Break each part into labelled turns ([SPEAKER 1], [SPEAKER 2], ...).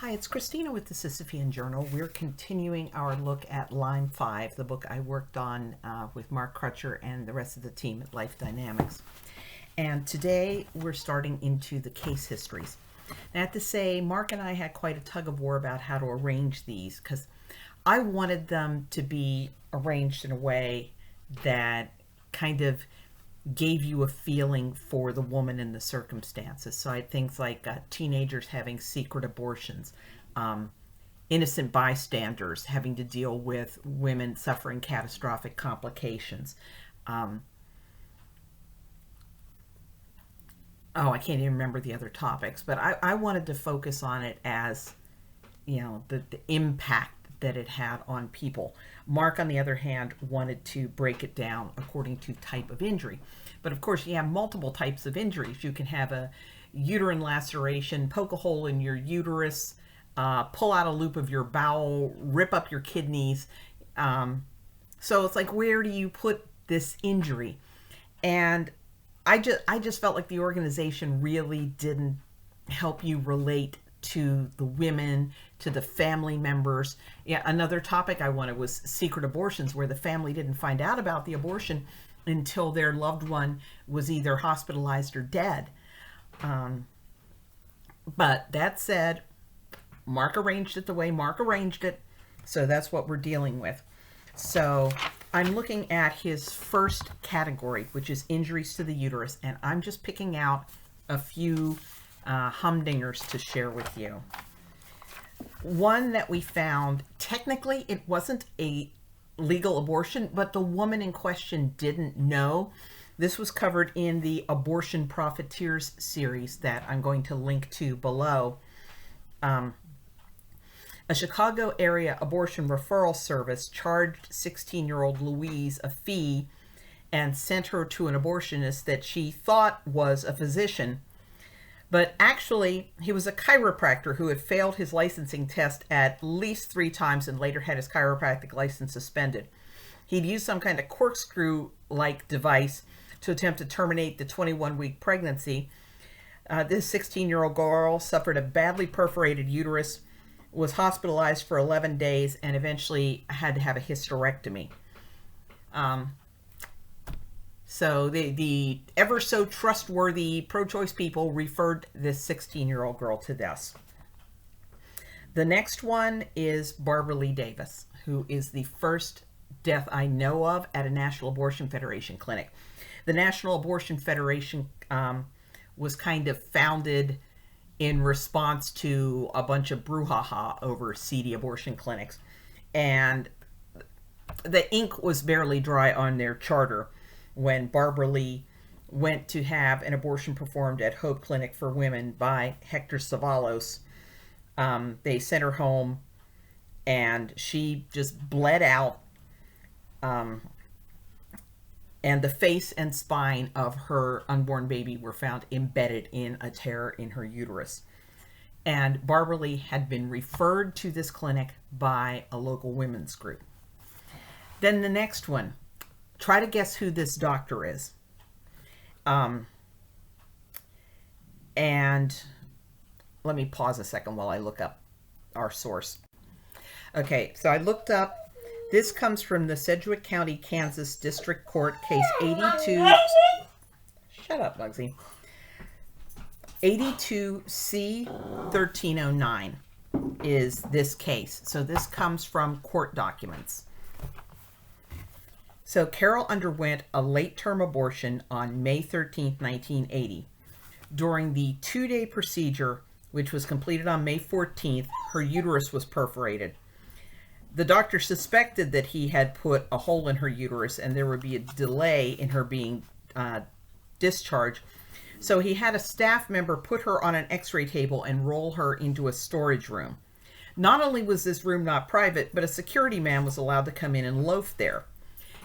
[SPEAKER 1] Hi, it's Christina with the Sisyphean Journal. We're continuing our look at Line 5, the book I worked on with Mark Crutcher and the rest of the team at Life Dynamics. And today we're starting into the case histories. Now, I have to say, Mark and I had quite a tug of war about how to arrange these because I wanted them to be arranged in a way that kind of gave you a feeling for the woman and the circumstances. So I had things like teenagers having secret abortions, innocent bystanders having to deal with women suffering catastrophic complications. I can't even remember the other topics, but I wanted to focus on it as, the impact that it had on people. Mark, on the other hand, wanted to break it down according to type of injury. But of course, you have multiple types of injuries. You can have a uterine laceration, poke a hole in your uterus, pull out a loop of your bowel, rip up your kidneys. So it's like, where do you put this injury? And I just felt like the organization really didn't help you relate to the women, to the family members. Yeah, another topic I wanted was secret abortions, where the family didn't find out about the abortion until their loved one was either hospitalized or dead. But that said, Mark arranged it the way Mark arranged it, so that's what we're dealing with. So I'm looking at his first category, which is injuries to the uterus, and I'm just picking out a few humdingers to share with you. One that we found, technically it wasn't a legal abortion, but the woman in question didn't know. This was covered in the Abortion Profiteers series that I'm going to link to below. A Chicago area abortion referral service charged 16-year-old Louise a fee and sent her to an abortionist that she thought was a physician. But actually, he was a chiropractor who had failed his licensing test at least 3 times and later had his chiropractic license suspended. He'd used some kind of corkscrew-like device to attempt to terminate the 21-week pregnancy. This 16-year-old girl suffered a badly perforated uterus, was hospitalized for 11 days, and eventually had to have a hysterectomy. So the ever so trustworthy pro-choice people referred this 16-year-old girl to this. The next one is Barbara Lee Davis, who is the first death I know of at a National Abortion Federation clinic. The National Abortion Federation was kind of founded in response to a bunch of brouhaha over seedy abortion clinics. And the ink was barely dry on their charter when Barbara Lee went to have an abortion performed at Hope Clinic for Women by Hector Savalos. They sent her home and she just bled out. And the face and spine of her unborn baby were found embedded in a tear in her uterus. And Barbara Lee had been referred to this clinic by a local women's group. Then the next one. Try to guess who this doctor is. And let me pause a second while I look up our source. Okay, so I looked up. This comes from the Sedgwick County, Kansas District Court, case 82. Shut up, Bugsy. 82C1309 is this case. So this comes from court documents. So Carol underwent a late-term abortion on May 13, 1980. During the 2-day procedure, which was completed on May 14th, her uterus was perforated. The doctor suspected that he had put a hole in her uterus and there would be a delay in her being discharged. So he had a staff member put her on an x-ray table and roll her into a storage room. Not only was this room not private, but a security man was allowed to come in and loaf there.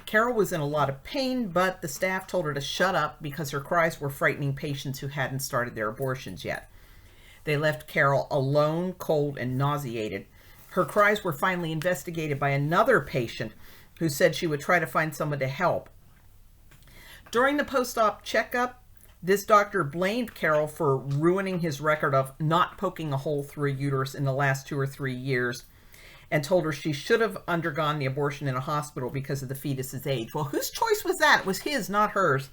[SPEAKER 1] Carol was in a lot of pain, but the staff told her to shut up because her cries were frightening patients who hadn't started their abortions yet. They left Carol alone, cold, and nauseated. Her cries were finally investigated by another patient who said she would try to find someone to help. During the post-op checkup, This doctor blamed Carol for ruining his record of not poking a hole through a uterus in the last 2 or 3 years, and told her she should have undergone the abortion in a hospital because of the fetus's age. Well, whose choice was that? It was his, not hers.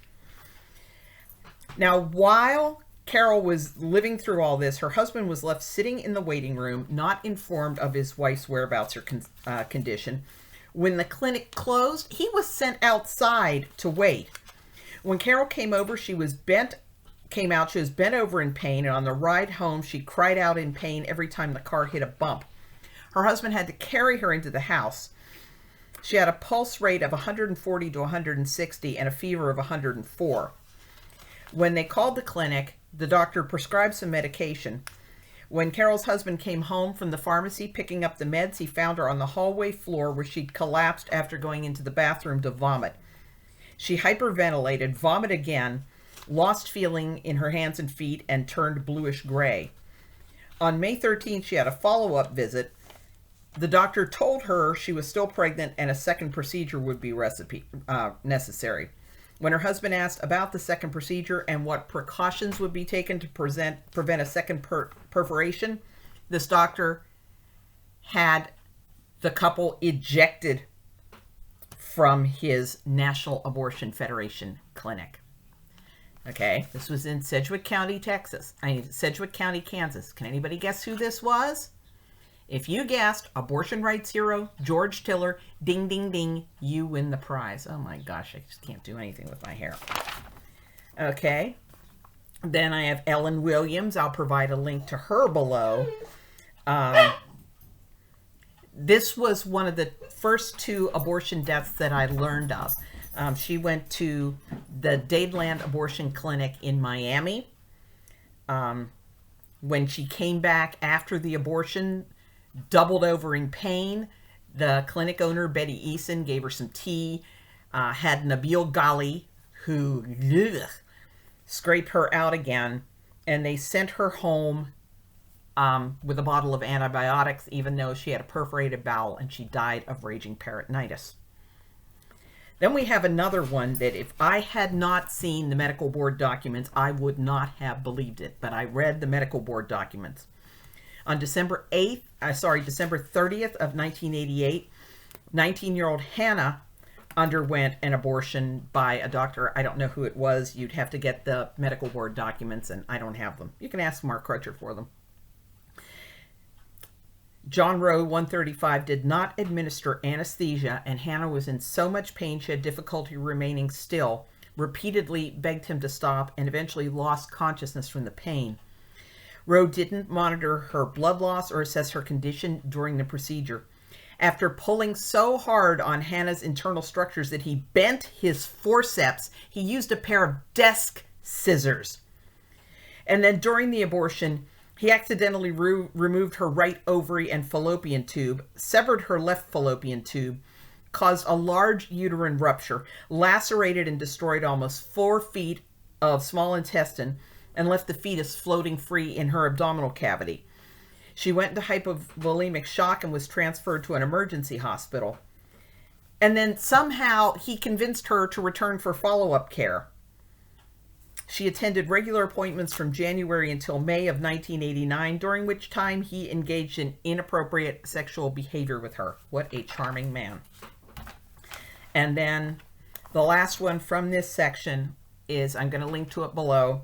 [SPEAKER 1] Now, while Carol was living through all this, her husband was left sitting in the waiting room, not informed of his wife's whereabouts or condition. When the clinic closed, he was sent outside to wait. When Carol came out, she was bent over in pain, and on the ride home, she cried out in pain every time the car hit a bump. Her husband had to carry her into the house. She had a pulse rate of 140 to 160 and a fever of 104. When they called the clinic, the doctor prescribed some medication. When Carol's husband came home from the pharmacy picking up the meds, he found her on the hallway floor where she'd collapsed after going into the bathroom to vomit. She hyperventilated, vomited again, lost feeling in her hands and feet, and turned bluish gray. On May 13th, she had a follow-up visit. The doctor told her she was still pregnant and a second procedure would be necessary. When her husband asked about the second procedure and what precautions would be taken to prevent a second perforation, this doctor had the couple ejected from his National Abortion Federation clinic. Okay, this was in Sedgwick County, Sedgwick County, Kansas. Can anybody guess who this was? If you guessed abortion rights hero George Tiller, ding, ding, ding, you win the prize. Oh my gosh, I just can't do anything with my hair. Okay. Then I have Ellen Williams. I'll provide a link to her below. This was one of the first 2 abortion deaths that I learned of. She went to the Dadeland Abortion Clinic in Miami. When she came back after the abortion, doubled over in pain, the clinic owner, Betty Eason, gave her some tea, had Nabil Ghali, who scraped her out again, and they sent her home with a bottle of antibiotics, even though she had a perforated bowel and she died of raging peritonitis. Then we have another one that if I had not seen the medical board documents, I would not have believed it, but I read the medical board documents. On December 30th of 1988, 19-year-old Hannah underwent an abortion by a doctor. I don't know who it was. You'd have to get the medical board documents, and I don't have them. You can ask Mark Crutcher for them. John Roe 135 did not administer anesthesia, and Hannah was in so much pain she had difficulty remaining still, repeatedly begged him to stop, and eventually lost consciousness from the pain. Roe didn't monitor her blood loss or assess her condition during the procedure. After pulling so hard on Hannah's internal structures that he bent his forceps, he used a pair of desk scissors. And then during the abortion, he accidentally removed her right ovary and fallopian tube, severed her left fallopian tube, caused a large uterine rupture, lacerated and destroyed almost 4 feet of small intestine, and left the fetus floating free in her abdominal cavity. She went into hypovolemic shock and was transferred to an emergency hospital. And then somehow he convinced her to return for follow-up care. She attended regular appointments from January until May of 1989, during which time he engaged in inappropriate sexual behavior with her. What a charming man. And then the last one from this section is, I'm going to link to it below.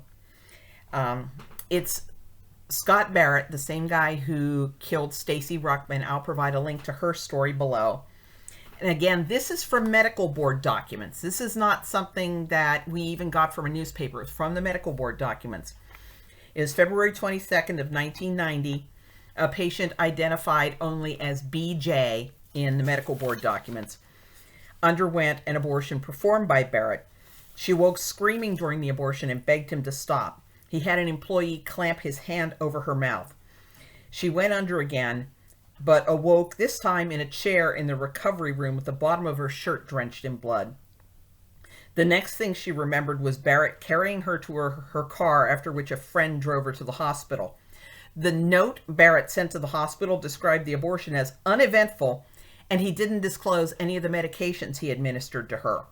[SPEAKER 1] It's Scott Barrett, the same guy who killed Stacy Ruckman. I'll provide a link to her story below. And again, this is from medical board documents. This is not something that we even got from a newspaper. It's from the medical board documents. It is February 22nd of 1990. A patient identified only as BJ in the medical board documents underwent an abortion performed by Barrett. She woke screaming during the abortion and begged him to stop. He had an employee clamp his hand over her mouth. She went under again, but awoke this time in a chair in the recovery room with the bottom of her shirt drenched in blood. The next thing she remembered was Barrett carrying her to her car, after which a friend drove her to the hospital. The note Barrett sent to the hospital described the abortion as uneventful, and he didn't disclose any of the medications he administered to her.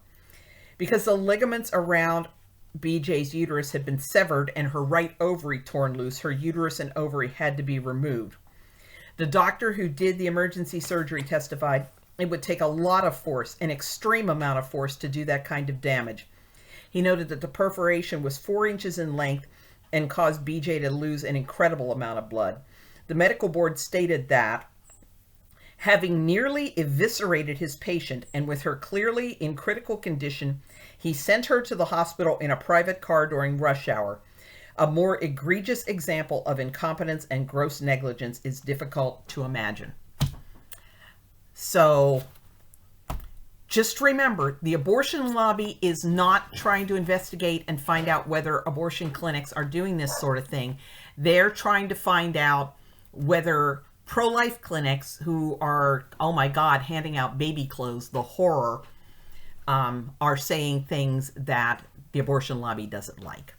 [SPEAKER 1] Because the ligaments around BJ's uterus had been severed and her right ovary torn loose. Her uterus and ovary had to be removed. The doctor who did the emergency surgery testified it would take a lot of force, an extreme amount of force, to do that kind of damage. He noted that the perforation was 4 inches in length and caused BJ to lose an incredible amount of blood. The medical board stated that, having nearly eviscerated his patient and with her clearly in critical condition, he sent her to the hospital in a private car during rush hour. A more egregious example of incompetence and gross negligence is difficult to imagine. So just remember, the abortion lobby is not trying to investigate and find out whether abortion clinics are doing this sort of thing. They're trying to find out whether pro-life clinics who are, oh my God, handing out baby clothes, the horror, are saying things that the abortion lobby doesn't like.